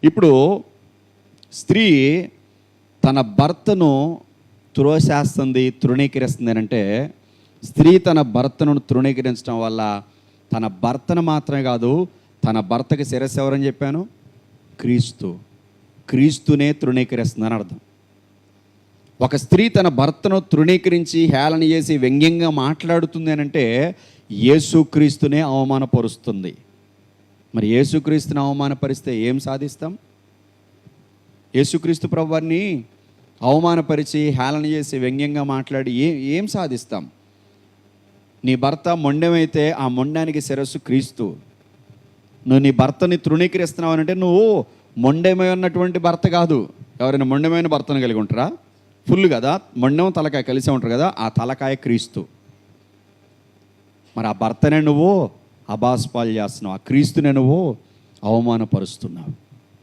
ఇప్పుడు స్త్రీ తన భర్తను త్రోసేస్తుంది, తృణీకరిస్తుంది అని అంటే, స్త్రీ తన భర్తను తృణీకరించడం వల్ల తన భర్తను మాత్రమే కాదు, తన భర్తకి శిరస్సు ఎవరని చెప్పాను? క్రీస్తునే తృణీకరిస్తుందని అర్థం. ఒక స్త్రీ తన భర్తను తృణీకరించి హేళన చేసి వ్యంగ్యంగా మాట్లాడుతుంది అని అంటే యేసుక్రీస్తునే అవమానపరుస్తుంది. మరి యేసుక్రీస్తుని అవమానపరిస్తే ఏం సాధిస్తాం? యేసుక్రీస్తు ప్రభువారిని అవమానపరిచి హేళన చేసి వ్యంగ్యంగా మాట్లాడి ఏం సాధిస్తాం? నీ భర్త మొండెమైతే ఆ మొండానికి శిరస్సు క్రీస్తు. నువ్వు నీ భర్తని తృణీకరిస్తున్నావు అంటే నువ్వు మొండెమై ఉన్నటువంటి భర్త కాదు. ఎవరైనా మొండెమైన భర్తను కలిగి ఉంటారా? ఫుల్ కదా, మొండెం తలకాయ కలిసి ఉంటారు కదా, ఆ తలకాయ క్రీస్తు. మరి ఆ భర్తనే నువ్వు అబాస్పాలు చేస్తున్నావు, ఆ క్రీస్తునే నువ్వు అవమానపరుస్తున్నావు.